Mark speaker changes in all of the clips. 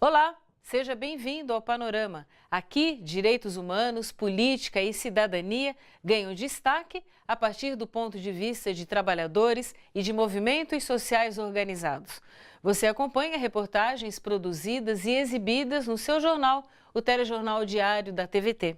Speaker 1: Olá, seja bem-vindo ao Panorama. Aqui, direitos humanos, política e cidadania ganham destaque a partir do ponto de vista de trabalhadores e de movimentos sociais organizados. Você acompanha reportagens produzidas e exibidas no seu jornal, o Telejornal Diário da TVT.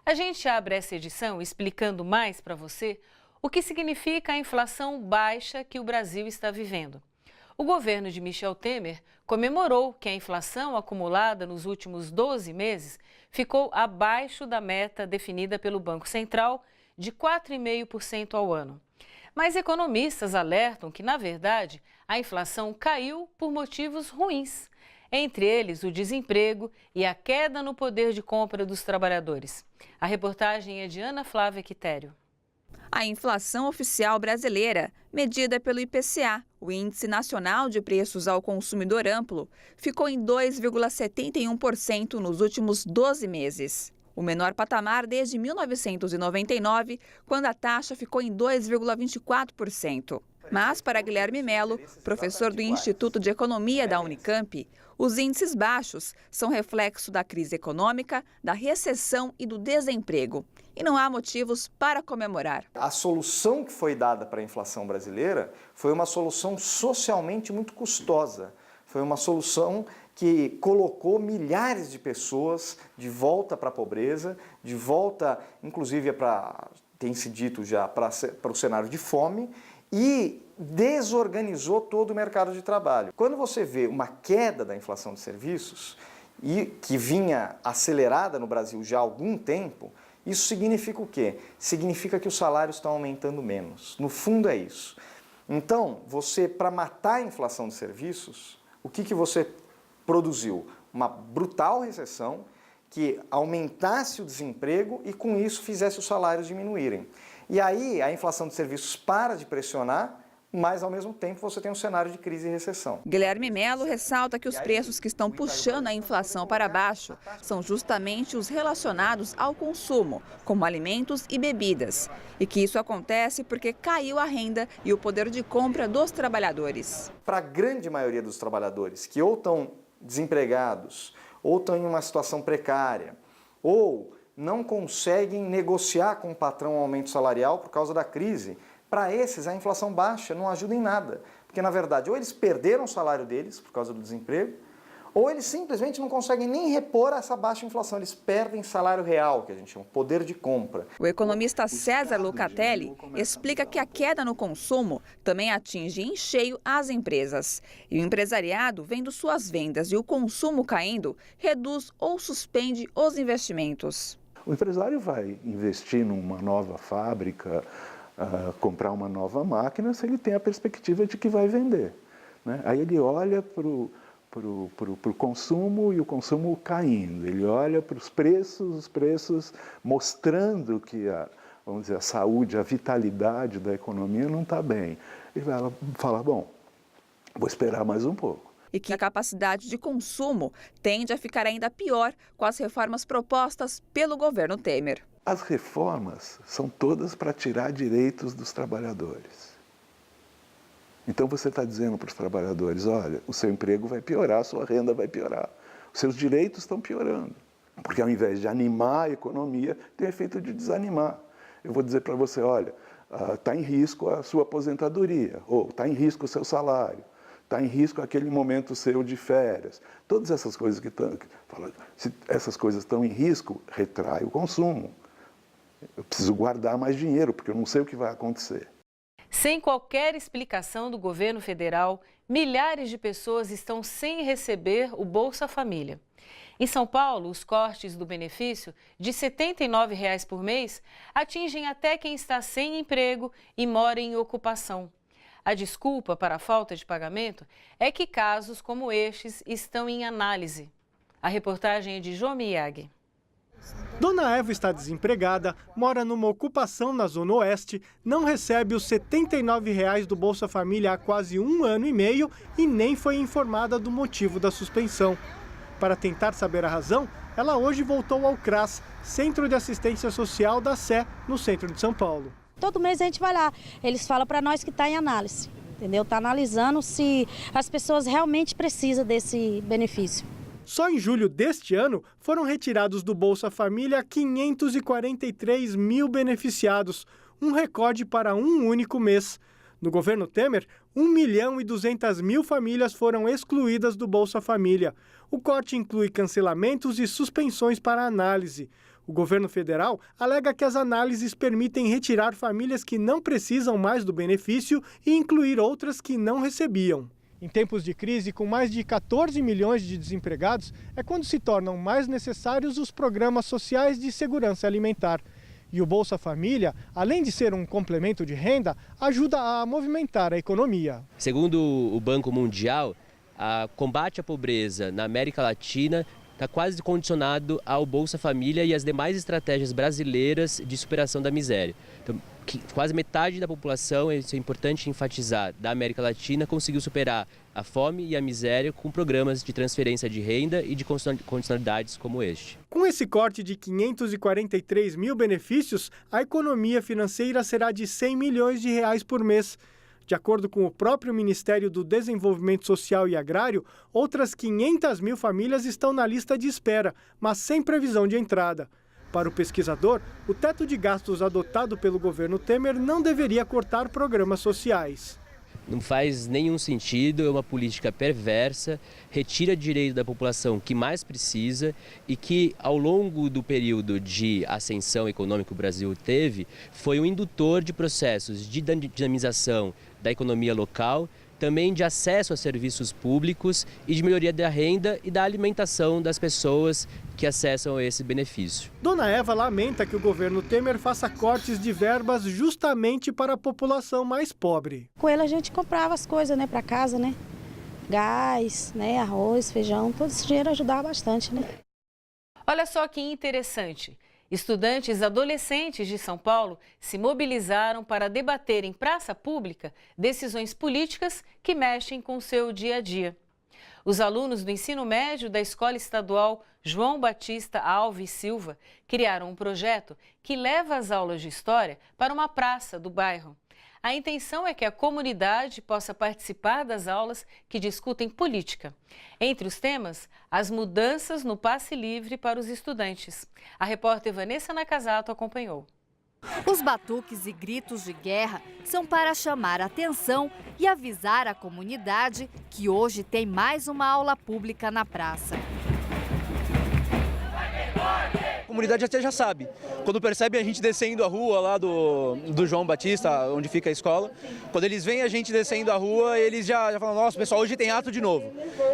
Speaker 1: A gente abre essa edição explicando mais para você o que significa a inflação baixa que o Brasil está vivendo. O governo de Michel Temer comemorou que a inflação acumulada nos últimos 12 meses ficou abaixo da meta definida pelo Banco Central de 4,5% ao ano. Mas economistas alertam que, na verdade, a inflação caiu por motivos ruins, entre eles o desemprego e a queda no poder de compra dos trabalhadores. A reportagem é de Ana Flávia Quitério.
Speaker 2: A inflação oficial brasileira, medida pelo IPCA, o Índice Nacional de Preços ao Consumidor Amplo, ficou em 2,71% nos últimos 12 meses. O menor patamar desde 1999, quando a taxa ficou em 2,24%. Mas, para Guilherme Melo, professor do Instituto de Economia da Unicamp, os índices baixos são reflexo da crise econômica, da recessão e do desemprego. E não há motivos para comemorar.
Speaker 3: A solução que foi dada para a inflação brasileira foi uma solução socialmente muito custosa. Foi uma solução que colocou milhares de pessoas de volta para a pobreza, de volta, inclusive, tem se dito já, para o cenário de fome, e desorganizou todo o mercado de trabalho. Quando você vê uma queda da inflação de serviços, e que vinha acelerada no Brasil já há algum tempo, isso significa o quê? Significa que os salários estão aumentando menos. No fundo é isso. Então, você, para matar a inflação de serviços, o que você produziu? Uma brutal recessão que aumentasse o desemprego e com isso fizesse os salários diminuírem. E aí a inflação de serviços para de pressionar, mas ao mesmo tempo você tem um cenário de crise e recessão.
Speaker 2: Guilherme Melo ressalta que os preços que estão puxando a inflação para baixo são justamente os relacionados ao consumo, como alimentos e bebidas. E que isso acontece porque caiu a renda e o poder de compra dos trabalhadores.
Speaker 3: Para a grande maioria dos trabalhadores que ou estão desempregados, ou estão em uma situação precária, ou não conseguem negociar com o patrão um aumento salarial por causa da crise, para esses a inflação baixa não ajuda em nada. Porque, na verdade, ou eles perderam o salário deles por causa do desemprego, ou eles simplesmente não conseguem nem repor essa baixa inflação. Eles perdem salário real, que a gente chama, poder de compra.
Speaker 2: O economista César Locatelli explica que a queda no consumo também atinge em cheio as empresas. E o empresariado, vendo suas vendas e o consumo caindo, reduz ou suspende os investimentos.
Speaker 4: O empresário vai investir numa nova fábrica, comprar uma nova máquina, se ele tem a perspectiva de que vai vender, né? Aí ele olha para o consumo e o consumo caindo, ele olha para os preços mostrando que vamos dizer, a saúde, a vitalidade da economia não está bem. Ele vai falar, bom, vou esperar mais um pouco.
Speaker 2: E que a capacidade de consumo tende a ficar ainda pior com as reformas propostas pelo governo Temer.
Speaker 4: As reformas são todas para tirar direitos dos trabalhadores. Então você está dizendo para os trabalhadores, olha, o seu emprego vai piorar, a sua renda vai piorar, os seus direitos estão piorando. Porque ao invés de animar a economia, tem efeito de desanimar. Eu vou dizer para você, olha, está em risco a sua aposentadoria, ou está em risco o seu salário. Está em risco aquele momento seu de férias. Todas essas coisas se essas coisas estão em risco, retrai o consumo. Eu preciso guardar mais dinheiro, porque eu não sei o que vai acontecer.
Speaker 1: Sem qualquer explicação do governo federal, milhares de pessoas estão sem receber o Bolsa Família. Em São Paulo, os cortes do benefício de R$ 79 por mês atingem até quem está sem emprego e mora em ocupação. A desculpa para a falta de pagamento é que casos como estes estão em análise. A reportagem é de João Miyagi.
Speaker 5: Dona Eva está desempregada, mora numa ocupação na Zona Oeste, não recebe os R$ 79 do Bolsa Família há quase 1 ano e meio e nem foi informada do motivo da suspensão. Para tentar saber a razão, ela hoje voltou ao CRAS, Centro de Assistência Social da Sé, no centro de São Paulo.
Speaker 6: Todo mês a gente vai lá, eles falam para nós que está em análise, entendeu? Está analisando se as pessoas realmente precisam desse benefício.
Speaker 5: Só em julho deste ano foram retirados do Bolsa Família 543 mil beneficiados, um recorde para um único mês. No governo Temer, 1.200.000 famílias foram excluídas do Bolsa Família. O corte inclui cancelamentos e suspensões para análise. O governo federal alega que as análises permitem retirar famílias que não precisam mais do benefício e incluir outras que não recebiam. Em tempos de crise, com mais de 14 milhões de desempregados, é quando se tornam mais necessários os programas sociais de segurança alimentar. E o Bolsa Família, além de ser um complemento de renda, ajuda a movimentar a economia.
Speaker 7: Segundo o Banco Mundial, o combate à pobreza na América Latina está quase condicionado ao Bolsa Família e às demais estratégias brasileiras de superação da miséria. Então, quase metade da população, isso é importante enfatizar, da América Latina conseguiu superar a fome e a miséria com programas de transferência de renda e de condicionalidades como este.
Speaker 5: Com esse corte de 543 mil benefícios, a economia financeira será de 100 milhões de reais por mês. De acordo com o próprio Ministério do Desenvolvimento Social e Agrário, outras 500 mil famílias estão na lista de espera, mas sem previsão de entrada. Para o pesquisador, o teto de gastos adotado pelo governo Temer não deveria cortar programas sociais.
Speaker 7: Não faz nenhum sentido, é uma política perversa, retira direito da população que mais precisa e que, ao longo do período de ascensão econômica que o Brasil teve, foi um indutor de processos de dinamização da economia local, também de acesso a serviços públicos e de melhoria da renda e da alimentação das pessoas que acessam esse benefício.
Speaker 5: Dona Eva lamenta que o governo Temer faça cortes de verbas justamente para a população mais pobre.
Speaker 6: Com ele a gente comprava as coisas, para casa, Gás, arroz, feijão, todo esse dinheiro ajudava bastante,
Speaker 1: Olha só que interessante. Estudantes adolescentes de São Paulo se mobilizaram para debater em praça pública decisões políticas que mexem com o seu dia a dia. Os alunos do ensino médio da Escola Estadual João Batista Alves Silva criaram um projeto que leva as aulas de história para uma praça do bairro. A intenção é que a comunidade possa participar das aulas que discutem política. Entre os temas, as mudanças no passe livre para os estudantes. A repórter Vanessa Nakazato acompanhou.
Speaker 8: Os batuques e gritos de guerra são para chamar a atenção e avisar a comunidade que hoje tem mais uma aula pública na praça.
Speaker 9: A comunidade até já sabe. Quando percebe a gente descendo a rua lá do João Batista, onde fica a escola, quando eles veem a gente descendo a rua, eles já falam, nossa, pessoal, hoje tem ato de novo.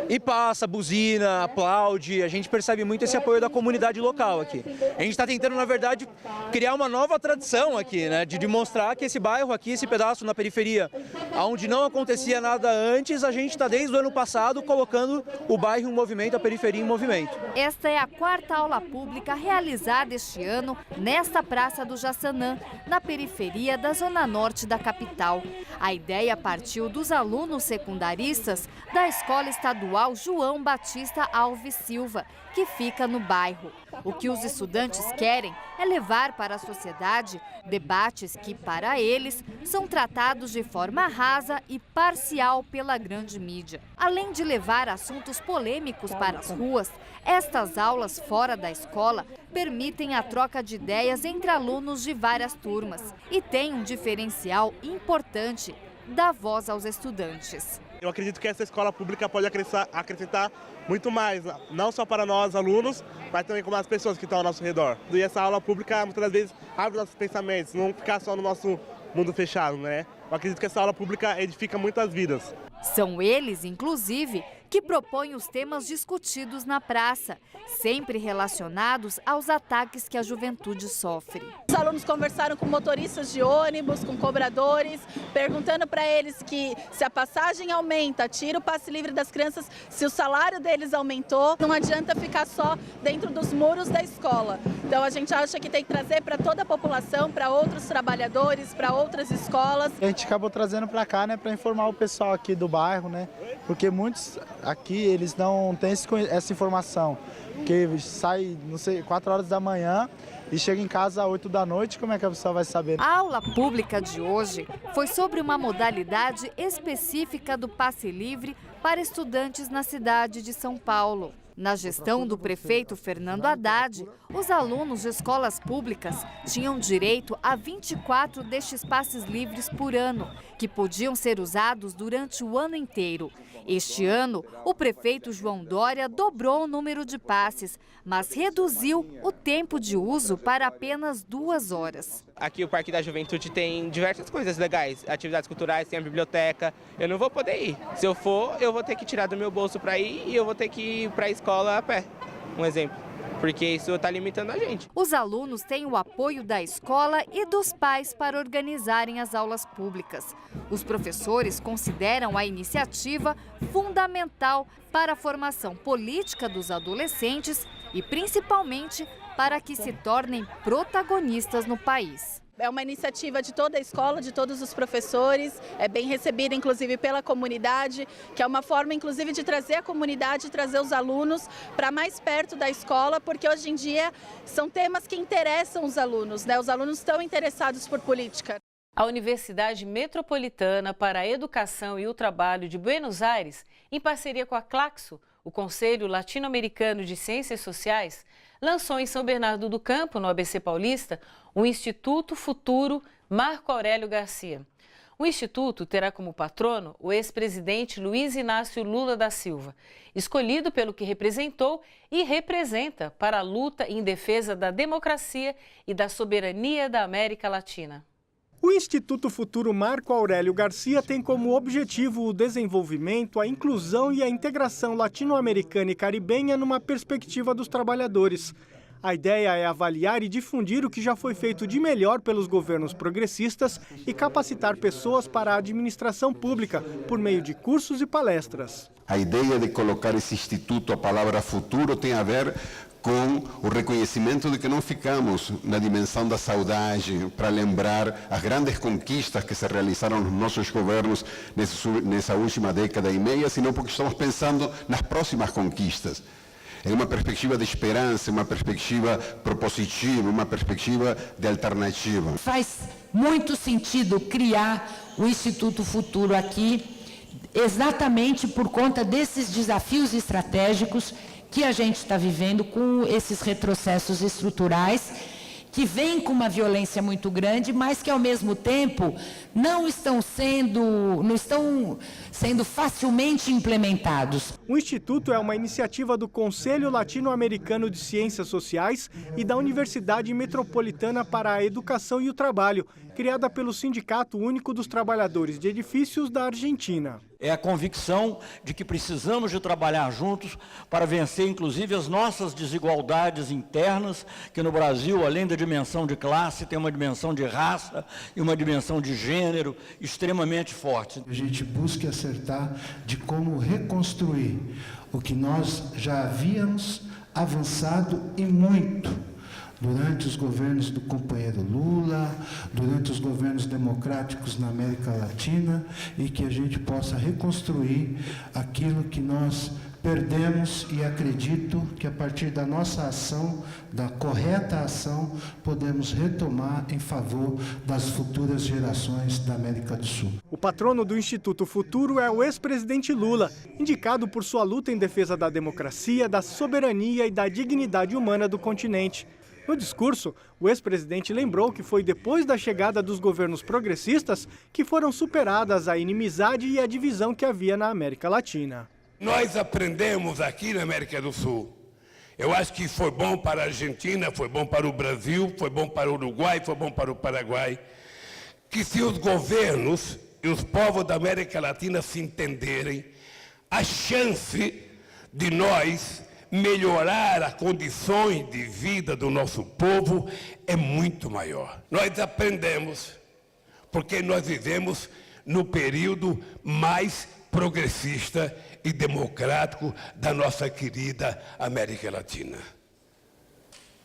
Speaker 9: E passa, buzina, aplaude, a gente percebe muito esse apoio da comunidade local aqui. A gente está tentando, na verdade, criar uma nova tradição aqui, de mostrar que esse bairro aqui, esse pedaço na periferia, onde não acontecia nada antes, a gente está desde o ano passado colocando o bairro em movimento, a periferia em movimento.
Speaker 8: Esta é a quarta aula pública realizada este ano nesta Praça do Jaçanã, na periferia da zona norte da capital. A ideia partiu dos alunos secundaristas da Escola Estadual João Batista Alves Silva, que fica no bairro. O que os estudantes querem é levar para a sociedade debates que, para eles, são tratados de forma rasa e parcial pela grande mídia. Além de levar assuntos polêmicos para as ruas, estas aulas fora da escola permitem a troca de ideias entre alunos de várias turmas e têm um diferencial importante: dar voz aos estudantes.
Speaker 10: Eu acredito que essa escola pública pode acrescentar muito mais, não só para nós alunos, mas também como as pessoas que estão ao nosso redor. E essa aula pública muitas das vezes abre nossos pensamentos, não ficar só no nosso mundo fechado, Eu acredito que essa aula pública edifica muitas vidas.
Speaker 8: São eles, inclusive, que propõem os temas discutidos na praça, sempre relacionados aos ataques que a juventude sofre.
Speaker 11: Os alunos conversaram com motoristas de ônibus, com cobradores, perguntando para eles que se a passagem aumenta, tira o passe livre das crianças, se o salário deles aumentou, não adianta ficar só dentro dos muros da escola. Então a gente acha que tem que trazer para toda a população, para outros trabalhadores, para outras escolas.
Speaker 12: A gente acabou trazendo para cá, para informar o pessoal aqui do bairro, porque muitos Aqui eles não têm essa informação, porque sai, não sei, 4 horas da manhã e chega em casa às 8 da noite, como é que a pessoa vai saber?
Speaker 8: A aula pública de hoje foi sobre uma modalidade específica do passe livre para estudantes na cidade de São Paulo. Na gestão do prefeito Fernando Haddad, os alunos de escolas públicas tinham direito a 24 destes passes livres por ano, que podiam ser usados durante o ano inteiro. Este ano, o prefeito João Dória dobrou o número de passes, mas reduziu o tempo de uso para apenas 2 horas.
Speaker 13: Aqui o Parque da Juventude tem diversas coisas legais, atividades culturais, tem a biblioteca. Eu não vou poder ir. Se eu for, eu vou ter que tirar do meu bolso para ir e eu vou ter que ir para a escola a pé, um exemplo. Porque isso está limitando a gente.
Speaker 8: Os alunos têm o apoio da escola e dos pais para organizarem as aulas públicas. Os professores consideram a iniciativa fundamental para a formação política dos adolescentes e principalmente para que se tornem protagonistas no país.
Speaker 11: É uma iniciativa de toda a escola, de todos os professores, é bem recebida inclusive pela comunidade, que é uma forma inclusive de trazer a comunidade, trazer os alunos para mais perto da escola, porque hoje em dia são temas que interessam os alunos, né? Os alunos estão interessados por política.
Speaker 1: A Universidade Metropolitana para a Educação e o Trabalho de Buenos Aires, em parceria com a Claxo, o Conselho Latino-Americano de Ciências Sociais, lançou em São Bernardo do Campo, no ABC Paulista, o Instituto Futuro Marco Aurélio Garcia. O Instituto terá como patrono o ex-presidente Luiz Inácio Lula da Silva, escolhido pelo que representou e representa para a luta em defesa da democracia e da soberania da América Latina.
Speaker 5: O Instituto Futuro Marco Aurélio Garcia tem como objetivo o desenvolvimento, a inclusão e a integração latino-americana e caribenha numa perspectiva dos trabalhadores. A ideia é avaliar e difundir o que já foi feito de melhor pelos governos progressistas e capacitar pessoas para a administração pública por meio de cursos e palestras.
Speaker 14: A ideia de colocar esse instituto, a palavra futuro, tem a ver com o reconhecimento de que não ficamos na dimensão da saudade para lembrar as grandes conquistas que se realizaram nos nossos governos nessa última década e meia, senão porque estamos pensando nas próximas conquistas. É uma perspectiva de esperança, uma perspectiva propositiva, uma perspectiva de alternativa.
Speaker 15: Faz muito sentido criar o Instituto Futuro aqui, exatamente por conta desses desafios estratégicos que a gente está vivendo com esses retrocessos estruturais que vêm com uma violência muito grande, mas que ao mesmo tempo não estão sendo facilmente implementados.
Speaker 5: O Instituto é uma iniciativa do Conselho Latino-Americano de Ciências Sociais e da Universidade Metropolitana para a Educação e o Trabalho, criada pelo Sindicato Único dos Trabalhadores de Edifícios da Argentina.
Speaker 16: É a convicção de que precisamos de trabalhar juntos para vencer, inclusive, as nossas desigualdades internas, que no Brasil, além da dimensão de classe, tem uma dimensão de raça e uma dimensão de gênero extremamente forte.
Speaker 17: A gente busca acertar de como reconstruir o que nós já havíamos avançado e muito durante os governos do companheiro Lula, durante os governos democráticos na América Latina, e que a gente possa reconstruir aquilo que nós perdemos, e acredito que a partir da nossa ação, da correta ação, podemos retomar em favor das futuras gerações da América do Sul.
Speaker 5: O patrono do Instituto Futuro é o ex-presidente Lula, indicado por sua luta em defesa da democracia, da soberania e da dignidade humana do continente. No discurso, o ex-presidente lembrou que foi depois da chegada dos governos progressistas que foram superadas a inimizade e a divisão que havia na América Latina.
Speaker 18: Nós aprendemos aqui na América do Sul. Eu acho que foi bom para a Argentina, foi bom para o Brasil, foi bom para o Uruguai, foi bom para o Paraguai, que se os governos e os povos da América Latina se entenderem, a chance de nós melhorar as condições de vida do nosso povo é muito maior. Nós aprendemos, porque nós vivemos no período mais progressista e democrático da nossa querida América Latina.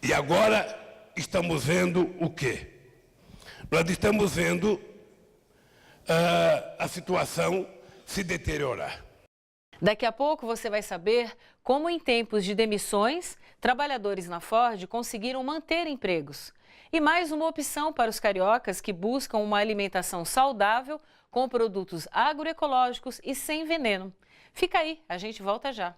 Speaker 18: E agora estamos vendo o quê? Nós estamos vendo a situação se deteriorar.
Speaker 1: Daqui a pouco você vai saber como, em tempos de demissões, trabalhadores na Ford conseguiram manter empregos. E mais uma opção para os cariocas que buscam uma alimentação saudável com produtos agroecológicos e sem veneno. Fica aí, a gente volta já.